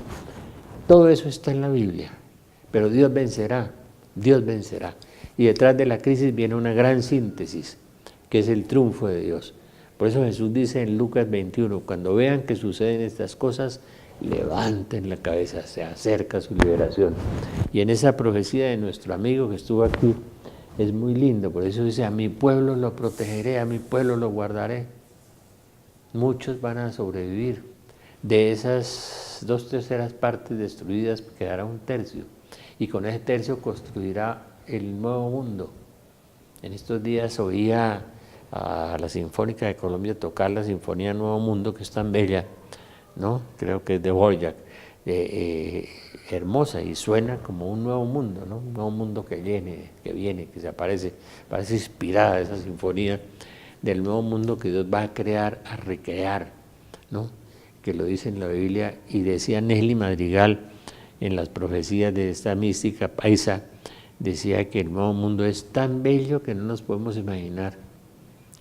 Todo eso está en la Biblia, pero Dios vencerá, Dios vencerá. Y detrás de la crisis viene una gran síntesis, que es el triunfo de Dios. Por eso Jesús dice en Lucas 21, cuando vean que suceden estas cosas, levanten la cabeza, se acerca su liberación. Y en esa profecía de nuestro amigo que estuvo aquí, es muy lindo, por eso dice, a mi pueblo lo protegeré, a mi pueblo lo guardaré. Muchos van a sobrevivir. De esas 2/3 partes destruidas quedará 1/3, y con ese tercio construirá el nuevo mundo. En estos días oía a la Sinfónica de Colombia tocar la Sinfonía Nuevo Mundo, que es tan bella, ¿no? Creo que es de Dvorak, hermosa, y suena como un nuevo mundo, ¿no? Un nuevo mundo que viene, que se aparece, parece inspirada esa sinfonía del nuevo mundo que Dios va a crear, a recrear, ¿no? Que lo dice en la Biblia, y decía Nelly Madrigal en las profecías de esta mística paisa, decía que el nuevo mundo es tan bello que no nos podemos imaginar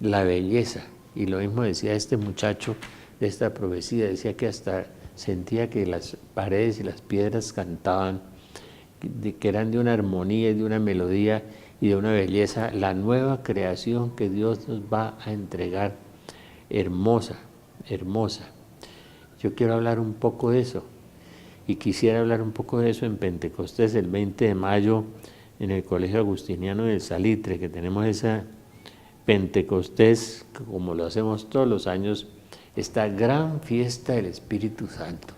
la belleza. Y lo mismo decía este muchacho de esta profecía, decía que hasta sentía que las paredes y las piedras cantaban, que eran de una armonía y de una melodía y de una belleza, la nueva creación que Dios nos va a entregar, hermosa, hermosa. Yo quiero hablar un poco de eso, y quisiera hablar un poco de eso en Pentecostés, el 20 de mayo, en el Colegio Agustiniano del Salitre, que tenemos esa Pentecostés, como lo hacemos todos los años, esta gran fiesta del Espíritu Santo,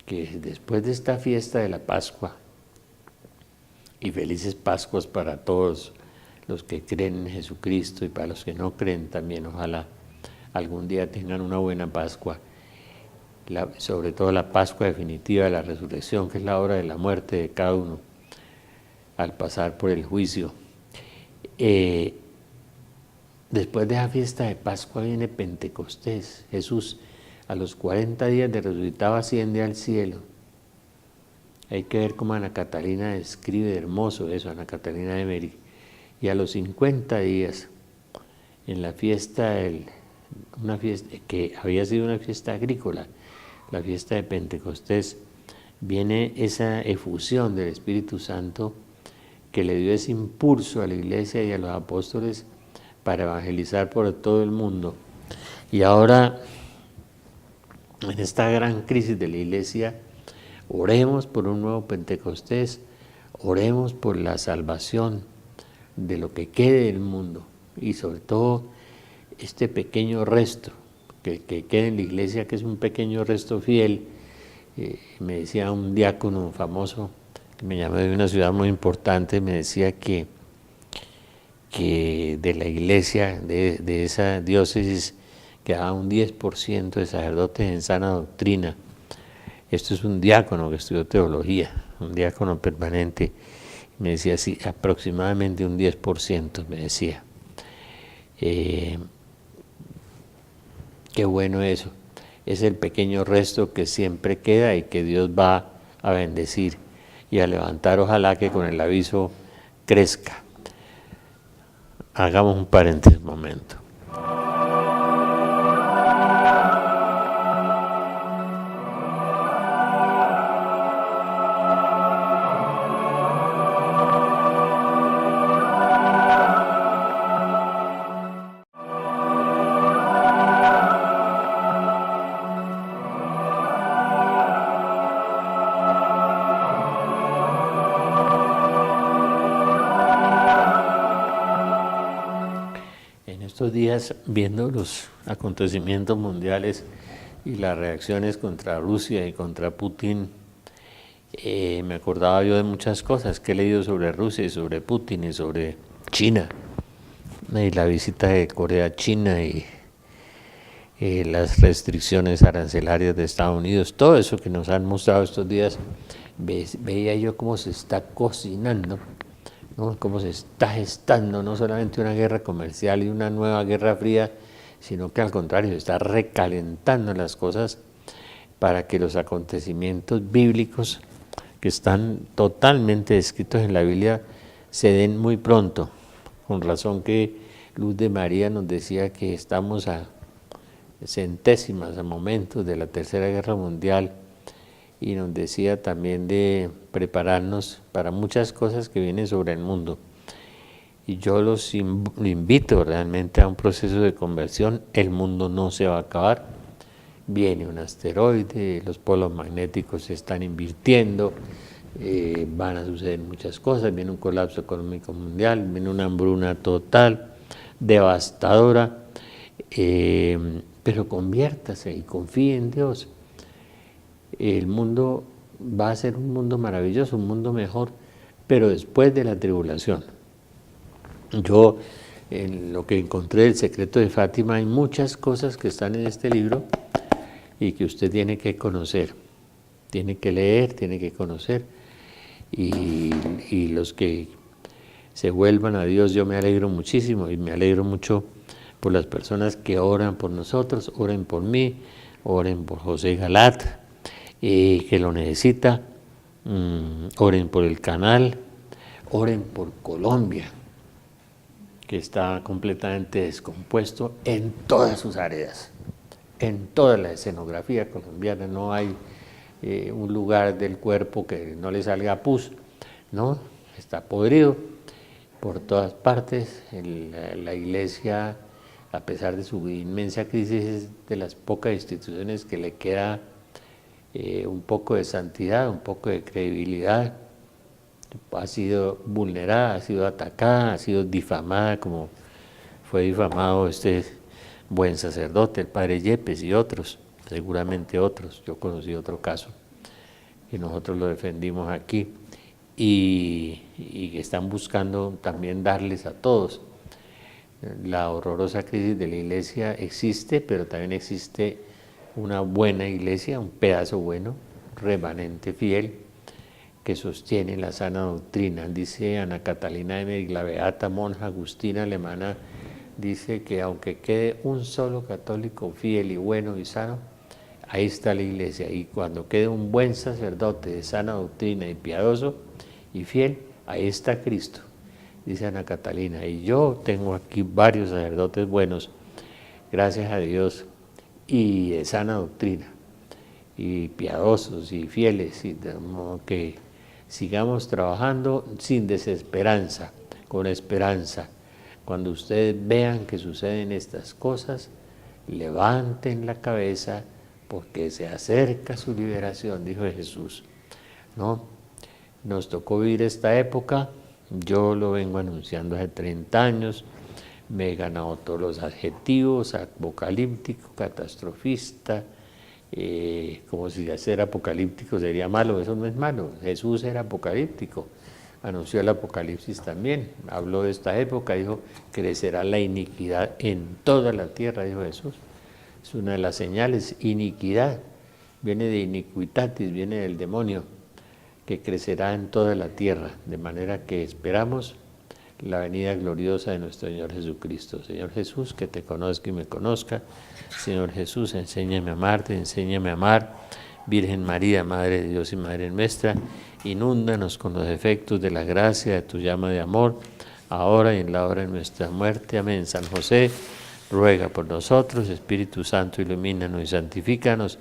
que después de esta fiesta de la Pascua, y felices Pascuas para todos los que creen en Jesucristo, y para los que no creen también, ojalá algún día tengan una buena Pascua, sobre todo la Pascua definitiva de la resurrección, que es la hora de la muerte de cada uno, al pasar por el juicio. Después de esa fiesta de Pascua viene Pentecostés. Jesús a los 40 días de resucitado asciende al cielo. Hay que ver cómo Ana Catalina describe hermoso eso, Ana Catalina de Emery. Y a los 50 días, en la fiesta, una fiesta que había sido una fiesta agrícola, la fiesta de Pentecostés, viene esa efusión del Espíritu Santo que le dio ese impulso a la iglesia y a los apóstoles para evangelizar por todo el mundo. Y ahora, en esta gran crisis de la iglesia, oremos por un nuevo Pentecostés, oremos por la salvación de lo que quede del mundo, y sobre todo este pequeño resto que quede en la iglesia, que es un pequeño resto fiel. Me decía un diácono famoso, que me llamó de una ciudad muy importante, me decía que de la iglesia, de esa diócesis, quedaba un 10% de sacerdotes en sana doctrina. Esto es un diácono que estudió teología, un diácono permanente. Me decía así, aproximadamente un 10%, me decía. Qué bueno eso. Es el pequeño resto que siempre queda y que Dios va a bendecir y a levantar, ojalá que con el aviso crezca. Hagamos un paréntesis un momento. Estos días, viendo los acontecimientos mundiales y las reacciones contra Rusia y contra Putin, me acordaba yo de muchas cosas que he leído sobre Rusia y sobre Putin y sobre China, y la visita de Corea a China y las restricciones arancelarias de Estados Unidos, todo eso que nos han mostrado estos días, veía yo cómo se está cocinando, ¿no? Cómo se está gestando no solamente una guerra comercial y una nueva guerra fría, sino que al contrario se está recalentando las cosas para que los acontecimientos bíblicos que están totalmente descritos en la Biblia se den muy pronto. Con razón que Luz de María nos decía que estamos a centésimas, a momentos de la Tercera Guerra Mundial, y nos decía también de prepararnos para muchas cosas que vienen sobre el mundo. Y yo los invito realmente a un proceso de conversión. El mundo no se va a acabar. Viene un asteroide, los polos magnéticos se están invirtiendo, van a suceder muchas cosas, viene un colapso económico mundial, viene una hambruna total, devastadora, pero conviértase y confíe en Dios. El mundo va a ser un mundo maravilloso, un mundo mejor, pero después de la tribulación. Yo, en lo que encontré del secreto de Fátima, hay muchas cosas que están en este libro y que usted tiene que conocer, tiene que leer, tiene que conocer, y los que se vuelvan a Dios, yo me alegro muchísimo, y me alegro mucho por las personas que oran por nosotros, oren por mí, oren por José Galat, que lo necesita, oren por el canal, oren por Colombia, que está completamente descompuesto en todas sus áreas, en toda la escenografía colombiana. No hay un lugar del cuerpo que no le salga pus, ¿no? Está podrido por todas partes. La iglesia, a pesar de su inmensa crisis, es de las pocas instituciones que le queda un poco de santidad, un poco de credibilidad. Ha sido vulnerada, ha sido atacada, ha sido difamada, como fue difamado este buen sacerdote, el padre Yepes, y otros, seguramente otros. Yo conocí otro caso y nosotros lo defendimos aquí, y están buscando también darles a todos. La horrorosa crisis de la iglesia existe, pero también existe una buena iglesia, un pedazo bueno, remanente fiel, que sostiene la sana doctrina. Dice Ana Catalina Emmerich, la beata monja agustina alemana, dice que aunque quede un solo católico fiel y bueno y sano, ahí está la iglesia, y cuando quede un buen sacerdote de sana doctrina y piadoso y fiel, ahí está Cristo, dice Ana Catalina. Y yo tengo aquí varios sacerdotes buenos, gracias a Dios, y de sana doctrina, y piadosos y fieles, y de modo que sigamos trabajando sin desesperanza, con esperanza. Cuando ustedes vean que suceden estas cosas, levanten la cabeza, porque se acerca su liberación, dijo Jesús, ¿no? Nos tocó vivir esta época, yo lo vengo anunciando hace 30 años, me he ganado todos los adjetivos: apocalíptico, catastrofista, como si ser apocalíptico sería malo. Eso no es malo. Jesús era apocalíptico, anunció el apocalipsis también, habló de esta época, dijo: crecerá la iniquidad en toda la tierra, dijo Jesús. Es una de las señales, iniquidad, viene de iniquitatis, viene del demonio, que crecerá en toda la tierra, de manera que esperamos la venida gloriosa de nuestro Señor Jesucristo. Señor Jesús, que te conozca y me conozca. Señor Jesús, enséñame a amarte, enséñame a amar. Virgen María, Madre de Dios y Madre nuestra, inúndanos con los efectos de la gracia de tu llama de amor, ahora y en la hora de nuestra muerte. Amén. San José, ruega por nosotros. Espíritu Santo, ilumínanos y santifícanos.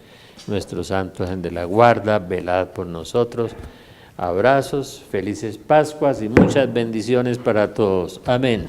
Nuestros santos ángel de la guarda, velad por nosotros. Abrazos, felices Pascuas y muchas bendiciones para todos. Amén.